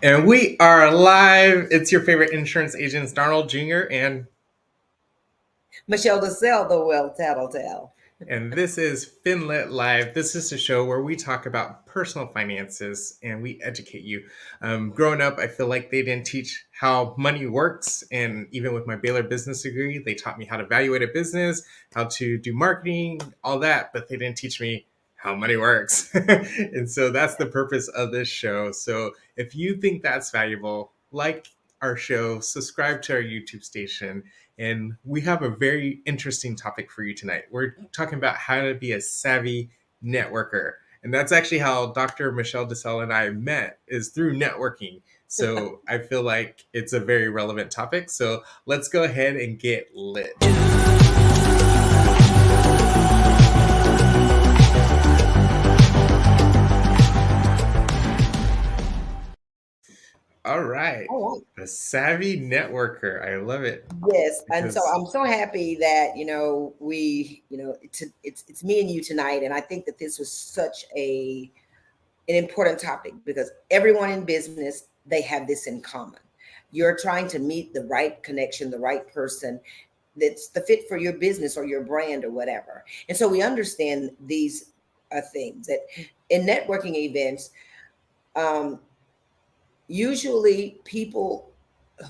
And we are live. It's your favorite insurance agents, Darnold Jr. Michelle DeSelle, the well tattletale. And this is Finlit Live. This is a show where we talk about personal finances and we educate you. Growing up, I feel like they didn't teach how money works. And even with my Baylor business degree, they taught me how to evaluate a business, how to do marketing, all that, but they didn't teach me how money works. And so that's the purpose of this show. So if you think that's valuable, like our show, subscribe to our YouTube station, and we have a very interesting topic for you tonight. We're talking about how to be a savvy networker. And that's actually how Dr. Michelle DeSelle and I met, is through networking. So I feel like it's a very relevant topic. So let's go ahead and get lit. All right. All right. The savvy networker. I love it. Yes, and so Because I'm so happy that it's me and you tonight, and I think that this was such an important topic because everyone in business, they have this in common. You're trying to meet the right connection, the right person that's the fit for your business or your brand or whatever. And so we understand these things that in networking events. Um, Usually people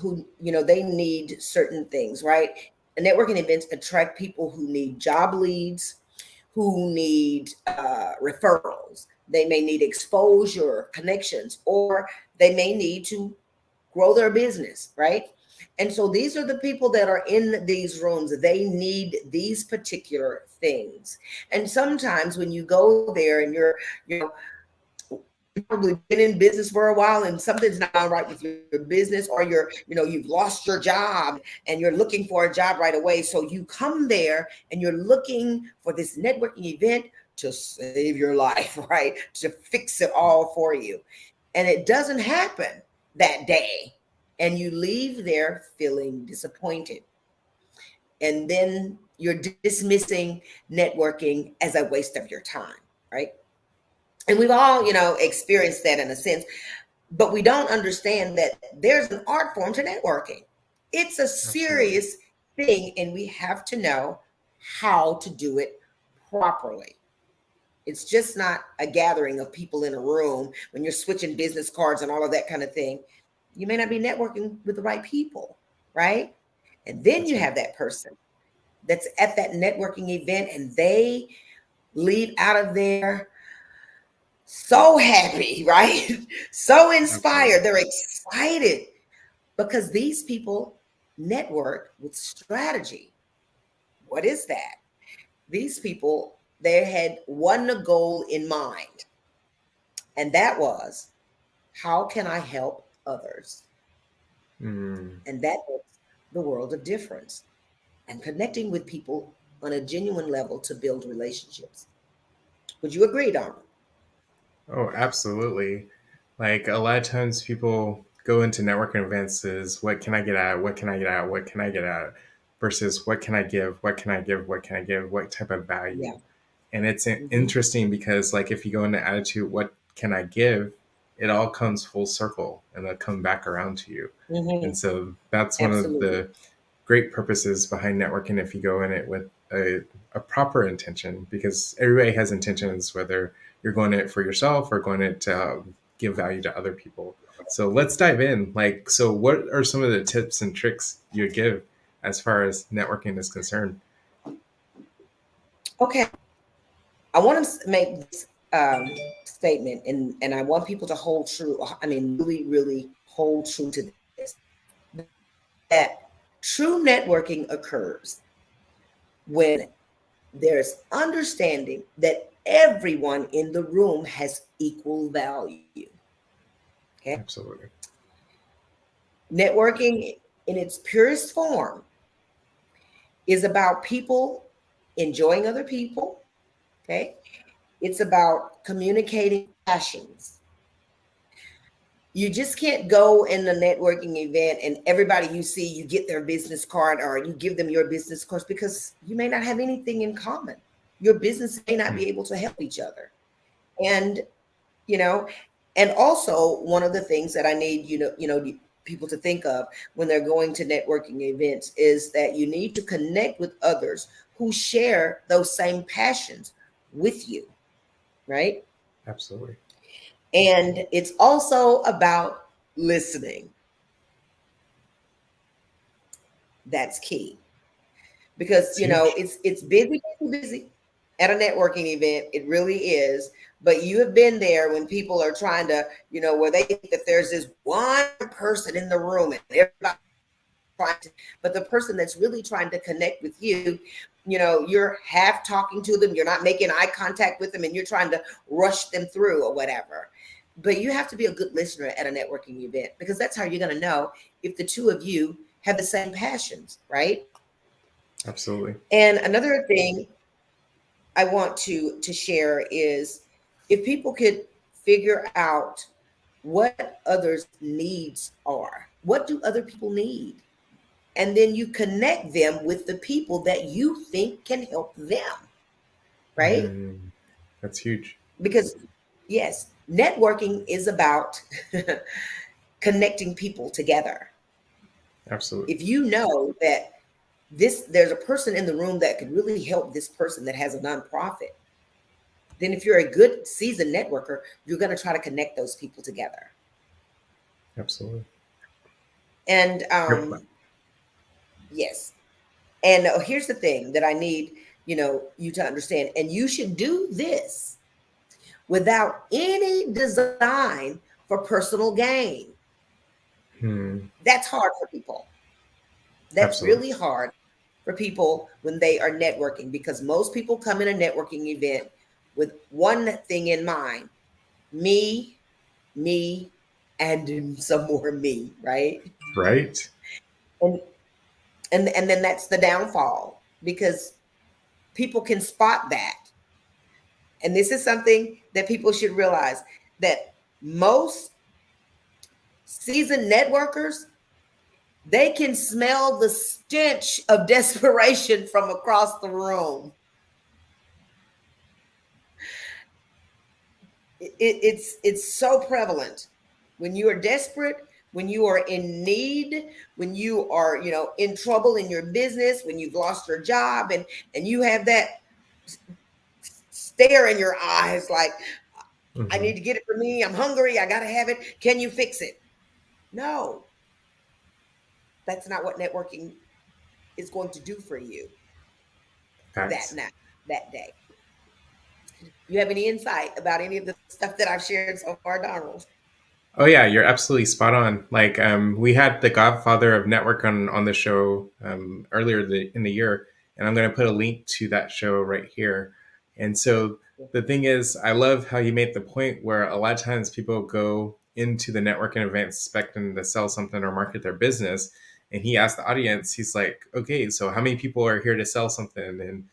who they need certain things, right? And networking events attract people who need job leads, who need referrals. They may need exposure, connections, or they may need to grow their business, right? And so these are the people that are in these rooms. They need these particular things. And sometimes when you go there and you're probably been in business for a while and something's not right with your business, or you've lost your job and you're looking for a job right away, so you come there and you're looking for this networking event to save your life, right, to fix it all for you, and it doesn't happen that day, and you leave there feeling disappointed, and then you're dismissing networking as a waste of your time, right? And we've all experienced that in a sense, but we don't understand that there's an art form to networking. It's a absolutely. serious thing, and we have to know how to do it properly. It's just not a gathering of people in a room when you're switching business cards and all of that kind of thing. You may not be networking with the right people, right? And then That's you right. have that person that's at that networking event and they leave out of there so happy, right? So inspired. Absolutely. They're excited because these people network with strategy. What is that? These people, they had one goal in mind, and that was, how can I help others? Mm. And that makes the world of difference. And connecting with people on a genuine level to build relationships. Would you agree, Donald? Oh, absolutely. Like a lot of times people go into networking events is what can I get out? What can I get out? What can I get out? Versus what can I give? What can I give? What can I give? What type of Yeah. value? And it's Hmm. interesting because like if you go into attitude, what can I give? It all comes full circle and they'll come back around to you. Hmm. And so that's one of Absolutely. the great purposes behind networking if you go in it with a proper intention, because everybody has intentions, whether you're going in it for yourself or going in it to give value to other people. So let's dive in. Like, so what are some of the tips and tricks you would give as far as networking is concerned? Okay. I want to make this statement, and I want people to hold true. I mean, really, really hold true to this. That true networking occurs when there's understanding that everyone in the room has equal value. Okay. Absolutely. Networking in its purest form is about people enjoying other people. Okay. It's about communicating passions. You just can't go in the networking event and everybody you see, you get their business card or you give them your business cards because you may not have anything in common. Your business may not Hmm. be able to help each other. And, you know, And also, one of the things that I need people to think of when they're going to networking events is that you need to connect with others who share those same passions with you, right? Absolutely. And it's also about listening. That's key because It's huge. it's busy, busy at a networking event. It really is. But you have been there when people are trying to, where they think that there's this one person in the room and everybody trying to, but the person that's really trying to connect with you, you're half talking to them, you're not making eye contact with them, and you're trying to rush them through or whatever. But you have to be a good listener at a networking event because that's how you're going to know if the two of you have the same passions, right? Absolutely. And another thing I want to share is if people could figure out what others' needs are. What do other people need? And then you connect them with the people that you think can help them, right? Mm, that's huge. Because yes, networking is about connecting people together. Absolutely. If you know that there's a person in the room that could really help this person that has a nonprofit, then if you're a good seasoned networker, you're going to try to connect those people together. Absolutely. And Yep. yes. And here's the thing that I need, you to understand. And you should do this without any design for personal gain. Hmm. That's hard for people. That's Absolutely. really hard for people when they are networking because most people come in a networking event with one thing in mind: me, me, and some more me, right? Right. And and then that's the downfall because people can spot that. And this is something that people should realize that most seasoned networkers, they can smell the stench of desperation from across the room. It's so prevalent when you are desperate, when you are in need, when you are in trouble in your business, when you've lost your job, and you have that stare in your eyes like, I Hmm. need to get it for me, I'm hungry, I gotta have it, can you fix it? No, that's not what networking is going to do for you that Facts. night, that day. You have any insight about any of the stuff that I've shared so far, Donald? Oh yeah, you're absolutely spot on. Like we had the Godfather of Network on the show earlier in the year, and I'm going to put a link to that show right here. And so the thing is, I love how you made the point where a lot of times people go into the networking event expecting to sell something or market their business, and he asked the audience, he's like, "Okay, so how many people are here to sell something?" And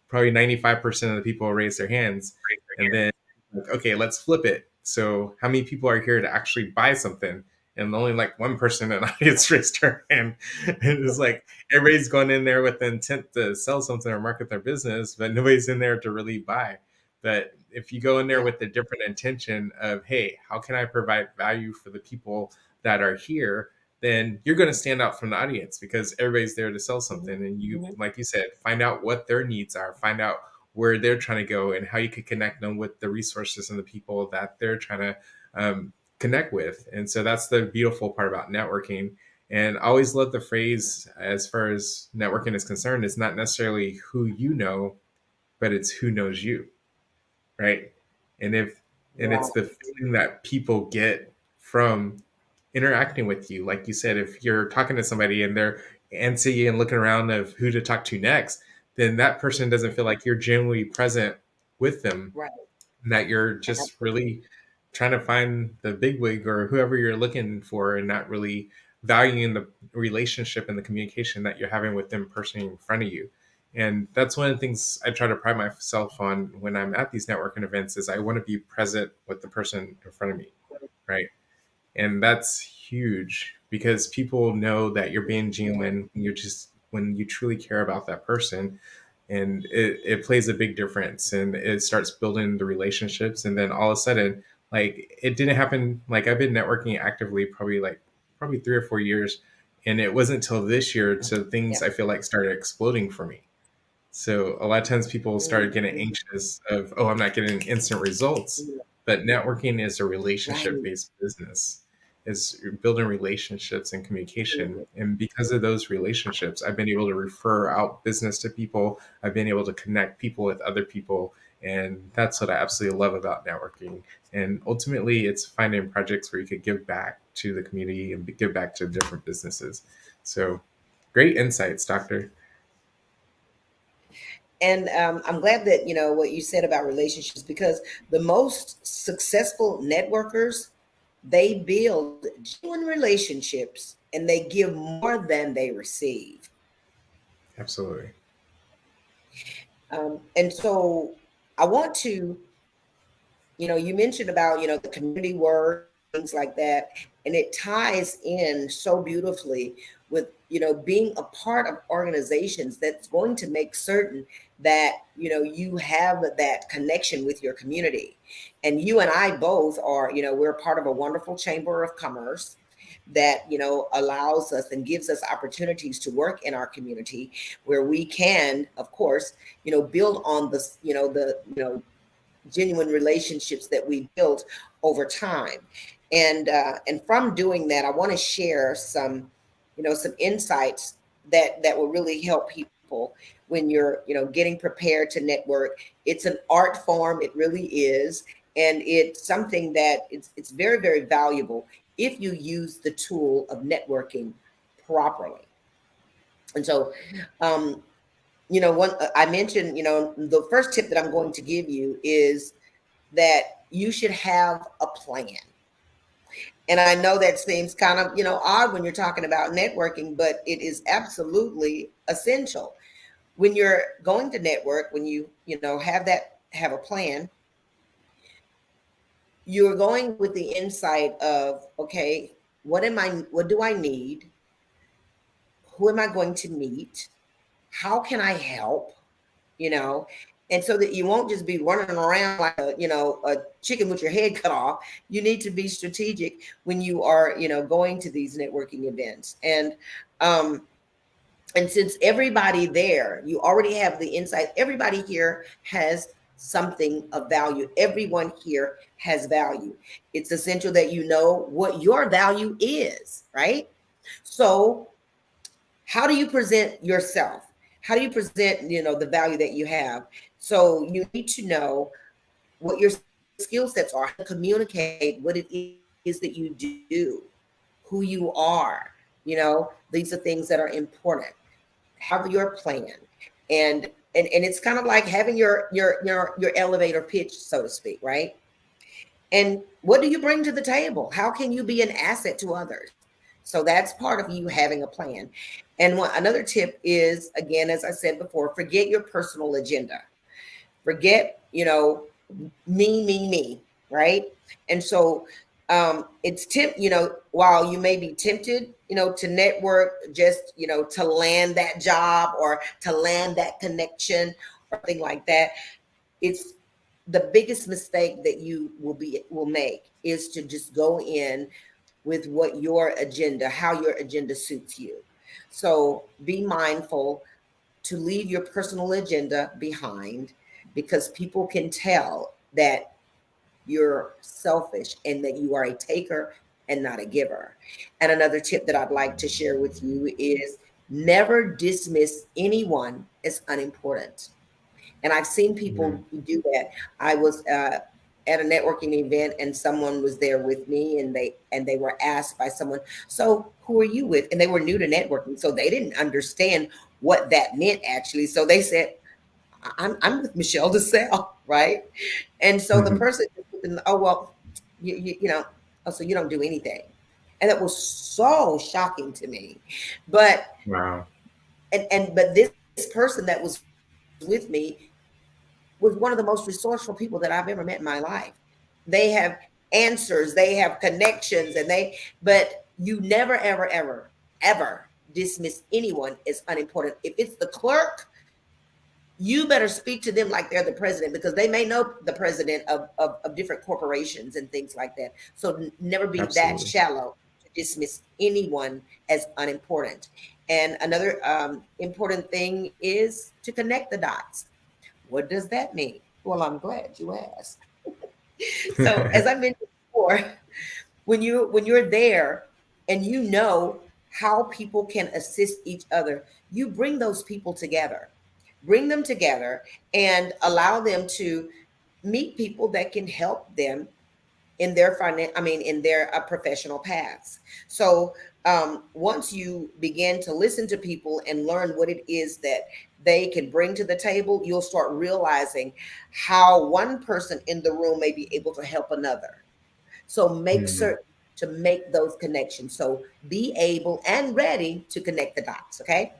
probably 95% of the people raise their hands, and then like, okay, let's flip it. So how many people are here to actually buy something? And only like one person in the audience raised their hand. And it's like everybody's going in there with the intent to sell something or market their business, but nobody's in there to really buy. But if you go in there Yeah, with the different intention of, hey, how can I provide value for the people that are here? Then you're going to stand out from the audience because everybody's there to sell hmm something. And you, hmm like you said, find out what their needs are, find out where they're trying to go and how you could connect them with the resources and the people that they're trying to connect with. And so that's the beautiful part about networking. And I always love the phrase as far as networking is concerned, it's not necessarily who you know, but it's who knows you, right? And if and it's right, the feeling that people get from interacting with you. Like you said, if you're talking to somebody and they're antsy and looking around of who to talk to next, then that person doesn't feel like you're genuinely present with them, right. and that you're just Absolutely. really trying to find the bigwig or whoever you're looking for and not really valuing the relationship and the communication that you're having with them personally in front of you. And that's one of the things I try to pride myself on when I'm at these networking events is I want to be present with the person in front of me, right? And that's huge because people know that you're being genuine. You're just when you truly care about that person, and it plays a big difference, and it starts building the relationships. And then all of a sudden, Like it didn't happen. Like I've been networking actively probably 3 or 4 years, and it wasn't until this year so things Yeah. I feel like started exploding for me. So a lot of times people started getting Mhm. anxious of, oh, I'm not getting instant results. Mhm. But networking is a Right. relationship based business. Is building relationships and communication. Mhm. And because of those relationships, I've been able to refer out business to people. I've been able to connect people with other people. And that's what I absolutely love about networking. And ultimately, it's finding projects where you could give back to the community and give back to different businesses. So great insights, Doctor. And I'm glad that what you said about relationships, because the most successful networkers, they build genuine relationships and they give more than they receive. Absolutely. And so I want to, you mentioned about, the community work, things like that, and it ties in so beautifully with, being a part of organizations that's going to make certain that, you have that connection with your community. And you and I both are, we're part of a wonderful chamber of commerce that, allows us and gives us opportunities to work in our community where we can, of course, build on this, genuine relationships that we built over time. And from doing that, I want to share some insights that will really help people when you're, getting prepared to network. It's an art form, it really is, and it's something that it's very, very valuable if you use the tool of networking properly. And so, um, one I mentioned, the first tip that I'm going to give you is that you should have a plan. And I know that seems kind of, odd when you're talking about networking, but it is absolutely essential. When you're going to network, when you have a plan, you're going with the insight of, okay, what do I need? Who am I going to meet? How can I help? you know, and so that you won't just be running around like a chicken with your head cut off. You need to be strategic when you are, going to these networking events. Um, and since everybody there, you already have the insight, everybody here has something of value. Everyone here has value. It's essential that you know what your value is, right? So how do you present yourself? How do you present, the value that you have? So you need to know what your skill sets are, how to communicate what it is that you do, who you are. These are things that are important. Have your plan. And it's kind of like having your elevator pitch, so to speak, right? And what do you bring to the table? How can you be an asset to others? So that's part of you having a plan. And another tip is, again, as I said before, forget your personal agenda. Forget, me, right? And so while you may be tempted, to network, just, to land that job or to land that connection or thing like that, it's the biggest mistake that you will make is to just go in with what your agenda, how your agenda suits you. So be mindful to leave your personal agenda behind, because people can tell that you're selfish and that you are a taker and not a giver. And another tip that I'd like to share with you is never dismiss anyone as unimportant. And I've seen Mhm. people do that. I was at a networking event and someone was there with me, and they were asked by someone, so who are you with? And they were new to networking, so they didn't understand what that meant actually. So they said, I'm with Michelle DeSelle, right? And so the Mhm. person, oh well, oh, so you don't do anything. And that was so shocking to me. But Wow. but this person that was with me was one of the most resourceful people that I've ever met in my life. They have answers, they have connections, but you never, ever, ever, ever dismiss anyone as unimportant. If it's the clerk, You better speak to them like they're the president, because they may know the president of different corporations and things like that. So never be that Absolutely. shallow to dismiss anyone as unimportant. And another important thing is to connect the dots. What does that mean? Well, I'm glad you asked. So as I mentioned before, when you're there and you know how people can assist each other, you bring those people together. Bring them together and allow them to meet people that can help them in their in their professional paths. So once you begin to listen to people and learn what it is that they can bring to the table, you'll start realizing how one person in the room may be able to help another. So make Mm. certain to make those connections. So be able and ready to connect the dots. Okay.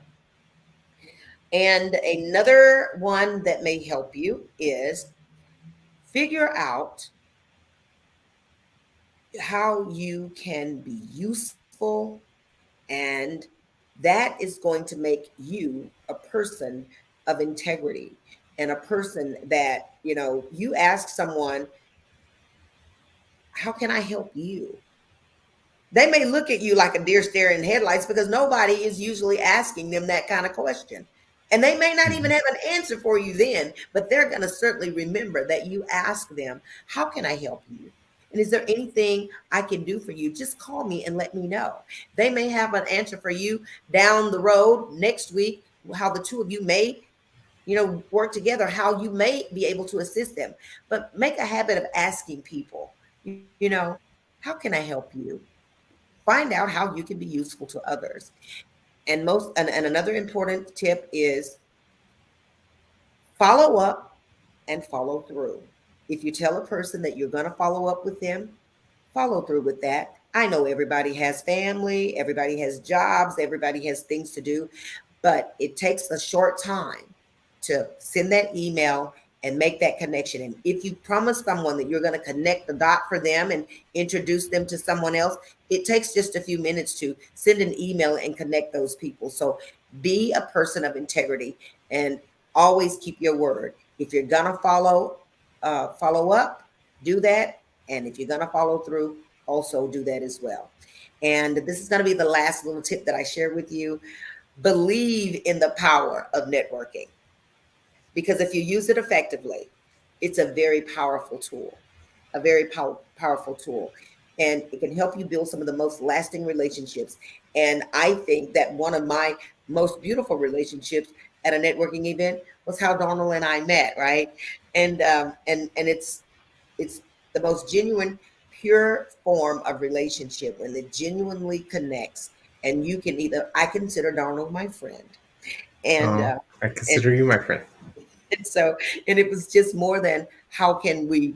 And another one that may help you is figure out how you can be useful, and that is going to make you a person of integrity and a person that, you ask someone, how can I help you? They may look at you like a deer staring headlights, because nobody is usually asking them that kind of question. And they may not even Mhm. have an answer for you then, but they're going to certainly remember that you ask them, how can I help you? And is there anything I can do for you? Just call me and let me know. They may have an answer for you down the road next week, how the two of you may, work together, how you may be able to assist them. But make a habit of asking people, you know, how can I help you? Find out how you can be useful to others. And another important tip is follow up and follow through. If you tell a person that you're going to follow up with them, follow through with that. I know everybody has family, everybody has jobs, everybody has things to do, but it takes a short time to send that email and make that connection. And if you promise someone that you're going to connect the dot for them and introduce them to someone else, it takes just a few minutes to send an email and connect those people. So be a person of integrity and always keep your word. If you're going to follow up, do that. And if you're going to follow through, also do that as well. And this is going to be the last little tip that I share with you. Believe in the power of networking, because if you use it effectively, it's a very powerful tool, a very powerful tool. And it can help you build some of the most lasting relationships. And I think that one of my most beautiful relationships at a networking event was how Donald and I met, right? And it's the most genuine, pure form of relationship when it genuinely connects. And you can either, I consider Donald my friend, and Oh, uh, I and consider you my friend. and so, and it was just more than how can we,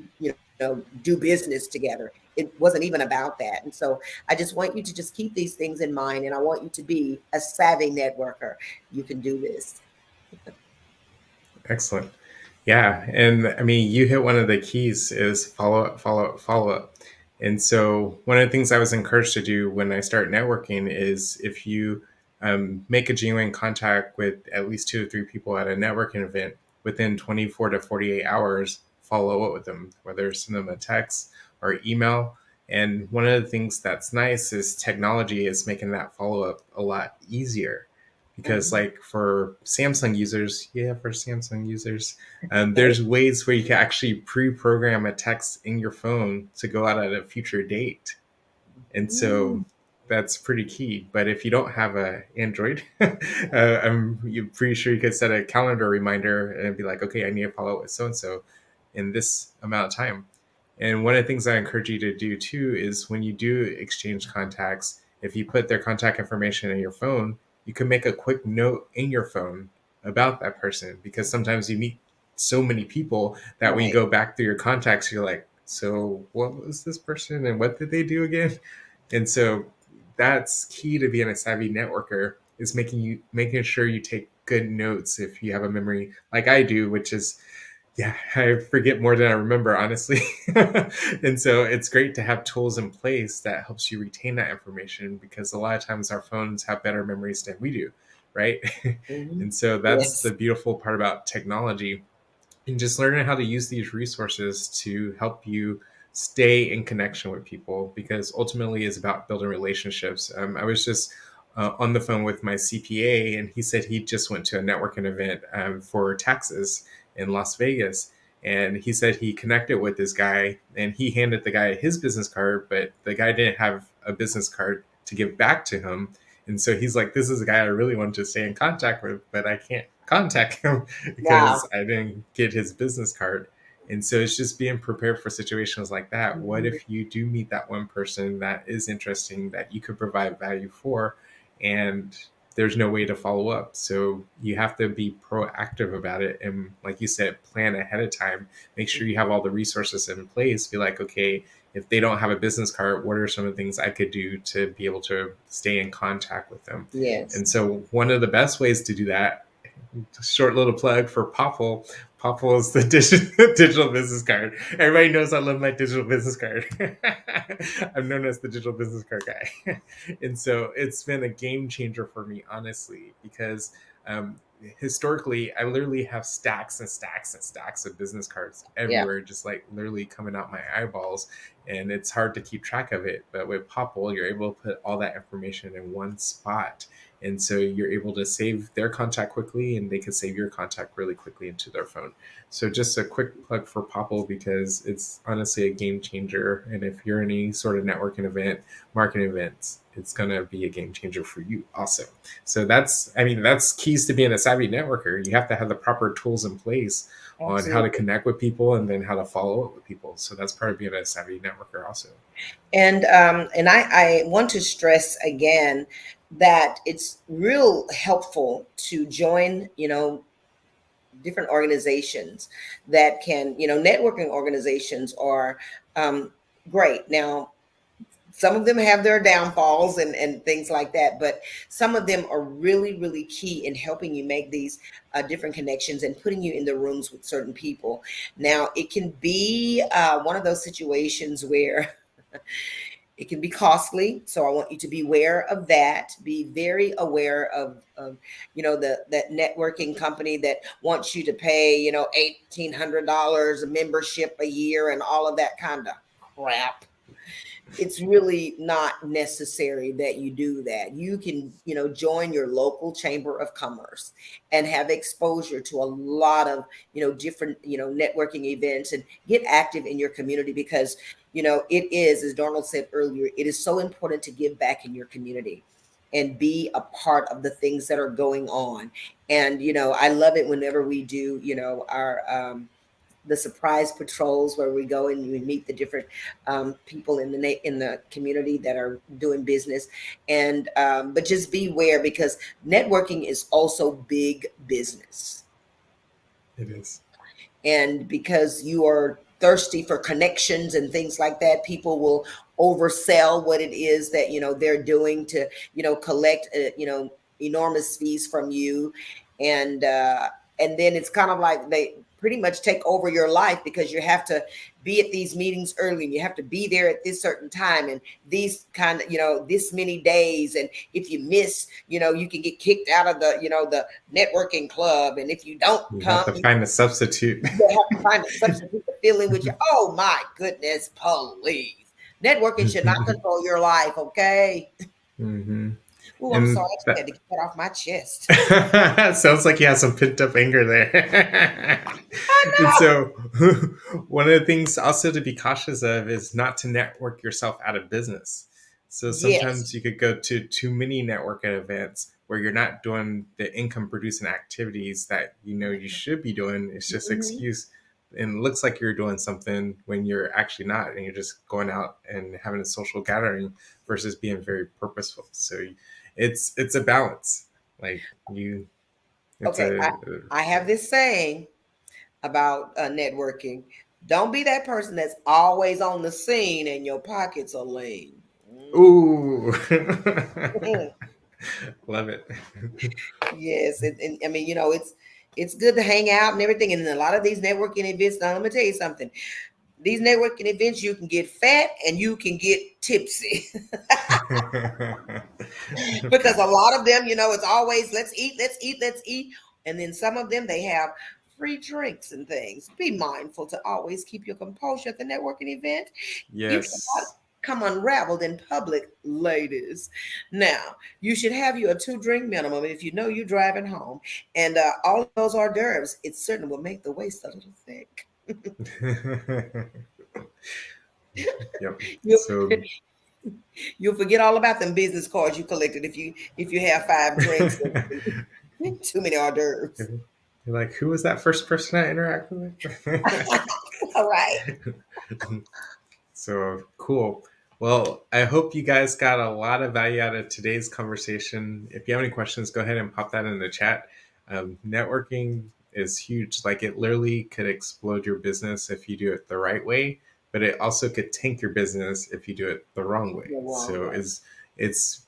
do business together. It wasn't even about that. And so I just want you to just keep these things in mind, and I want you to be a savvy networker. You can do this. Excellent. Yeah, and I mean, you hit one of the keys is follow up, follow up, follow up. And so, one of the things I was encouraged to do when I start networking is if you make a genuine contact with at least two or three people at a networking event within 24 to 48 hours, follow up with them, whether send them a text or email. And one of the things that's nice is technology is making that follow up a lot easier because Mhm. like for Samsung users, there's ways where you can actually pre-program a text in your phone to go out at a future date, and so Mm. that's pretty key. But if you don't have a Android, you're pretty sure you could set a calendar reminder and be like, okay, I need to follow up with so and so in this amount of time. And one of the things I encourage you to do too is when you do exchange contacts, if you put their contact information in your phone, you can make a quick note in your phone about that person because sometimes you meet so many people that when you Right. go back through your contacts, you're like, so what was this person and what did they do again? And so that's key to being a savvy networker is making sure you take good notes if you have a memory like I do, which is yeah, I forget more than I remember, honestly. And so it's great to have tools in place that helps you retain that information because a lot of times our phones have better memories than we do, right? Mhm. And so that's Yes. the beautiful part about technology, and just learning how to use these resources to help you stay in connection with people, because ultimately it's about building relationships. I was just on the phone with my CPA, and he said he just went to a networking event for taxes in Las Vegas. And he said he connected with this guy, and he handed the guy his business card, but the guy didn't have a business card to give back to him. And so he's like, this is a guy I really wanted to stay in contact with, but I can't contact him because Wow. I didn't get his business card. And so it's just being prepared for situations like that. What Mhm. if you do meet that one person that is interesting, that you could provide value for, and there's no way to follow up? So you have to be proactive about it. And like you said, plan ahead of time. Make sure you have all the resources in place. Be like, okay, if they don't have a business card, what are some of the things I could do to be able to stay in contact with them? Yes. And so one of the best ways to do that, short little plug for Popple. Popple is the digital business card. Everybody knows I love my digital business card. I'm known as the digital business card guy. And so it's been a game changer for me, honestly, because historically, I literally have stacks and stacks and stacks of business cards Yeah. everywhere, just like literally coming out my eyeballs. And it's hard to keep track of it. But with Popple, you're able to put all that information in one spot, and so you're able to save their contact quickly, and they can save your contact really quickly into their phone. So just a quick plug for Popple, because it's honestly a game changer. And if you're in any sort of networking event, marketing events, it's going to be a game changer for you also. So that's keys to being a savvy networker. You have to have the proper tools in place on how to Absolutely. connect with people and then how to follow up with people. So that's part of being a savvy networker also. And I want to stress again that it's real helpful to join, different organizations that can, networking organizations are great. Now, some of them have their downfalls and things like that, but some of them are really, really key in helping you make these different connections and putting you in the rooms with certain people. Now, it can be one of those situations where it can be costly, so I want you to be aware of that. Be very aware of that networking company that wants you to pay $1,800 a membership a year and all of that kind of crap. It's really not necessary that you do that. You can, join your local chamber of commerce and have exposure to a lot of, different, networking events, and get active in your community, because, it is, as Darnold said earlier, it is so important to give back in your community and be a part of the things that are going on. And, I love it whenever we do, our, the surprise patrols, where we go and we meet the different people in the community that are doing business. And but just beware, because networking is also big business, It is. and because you are thirsty for connections and things like that, people will oversell what it is that they're doing to collect enormous fees from you. And then it's kind of like they pretty much take over your life, because you have to be at these meetings early, and you have to be there at this certain time, and these kind of this many days, and if you miss, you can get kicked out of the networking club, and if you don't You have come, to find a substitute. you have to find a substitute to fill in with you. Oh my goodness, please. Networking should not control your life, okay? Hmm. Oh, I'm sorry. And I just had that to get that off my chest. sounds like you have some pent up anger there. I And know. so, one of the things also to be cautious of is not to network yourself out of business. So, Yes. sometimes you could go to too many networking events where you're not doing the income producing activities that you should be doing. It's just Mhm. excuse, and it looks like you're doing something when you're actually not, and you're just going out and having a social gathering versus being very purposeful. So it's a balance. Like you, it's Okay. I, a I have this saying about networking. Don't be that person that's always on the scene and your pockets are lean. ooh, Mhm. love it. Yes, and I mean, it's good to hang out and everything. And a lot of these networking events. Now, let me tell you something. These networking events, you can get fat and you can get tipsy. Because a lot of them, it's always let's eat, let's eat, let's eat. And then some of them, they have free drinks and things. Be mindful to always keep your composure at the networking event. You cannot Yes. come unraveled in public, ladies. Now, you should have you a 2 drink minimum if you know you're driving home. And all of those hors d'oeuvres, it certainly will make the waist a little thick. Yep. You'll, So you'll forget all about them business cards you collected if you have 5 drinks and too many hors d'oeuvres. you're like, who was that first person I interacted with? All right. So cool. Well, I hope you guys got a lot of value out of today's conversation. If you have any questions, go ahead and pop that in the chat. Networking is huge. Like it literally could explode your business if you do it the right way, but it also could tank your business if you do it the wrong way. The wrong So way. it's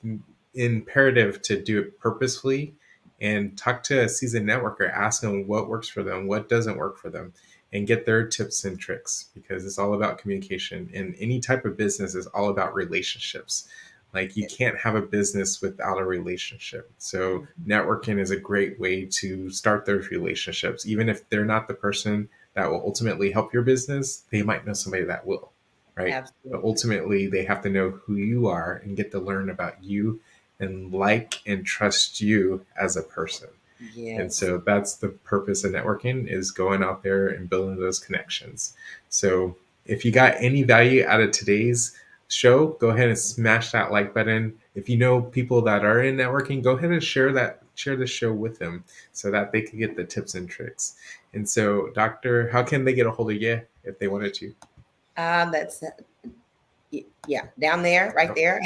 imperative to do it purposefully and talk to a seasoned networker, ask them what works for them, what doesn't work for them, and get their tips and tricks because it's all about communication. And any type of business is all about relationships. Like you can't have a business without a relationship. So networking is a great way to start those relationships. Even if they're not the person that will ultimately help your business, they might know somebody that will, right? But Absolutely. ultimately, they have to know who you are and get to learn about you and like and trust you as a person. And Yes. so that's the purpose of networking is going out there and building those connections. So if you got any value out of today's show, go ahead and smash that like button. If you know people that are in networking, go ahead and share the show with them so that they can get the tips and tricks. And so, Doctor, how can they get a hold of you if they wanted to? That's yeah, down there, right Oh, there,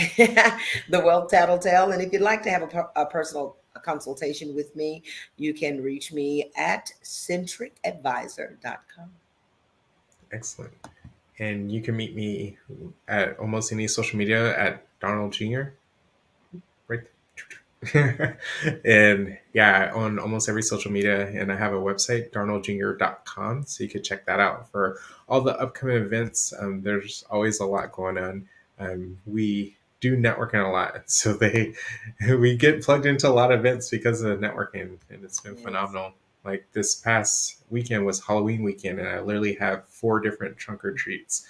the Wealth Tattletale. And if you'd like to have a personal consultation with me, you can reach me at centricadvisor.com. excellent. And you can meet me at almost any social media at Donald Jr. Right. And yeah, on almost every social media. And I have a website, darnoldjr.com. So you could check that out for all the upcoming events. There's always a lot going on. We do networking a lot. So we get plugged into a lot of events because of networking, and it's been Yes. phenomenal. Like this past weekend was Halloween weekend, and I literally have 4 different trunk or treats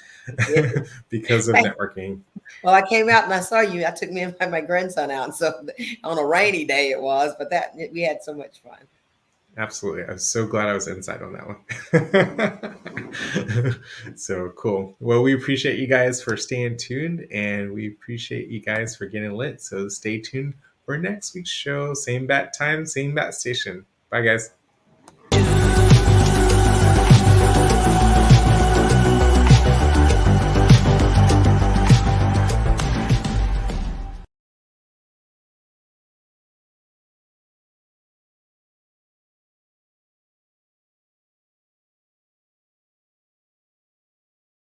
Yes. because of networking. Well, I came out and I saw you. I took me and my grandson out. So on a rainy day it was, but that we had so much fun. Absolutely. I was so glad I was inside on that one. So cool. Well, we appreciate you guys for staying tuned and we appreciate you guys for getting lit. So stay tuned for next week's show. Same bat time, same bat station. Bye, guys.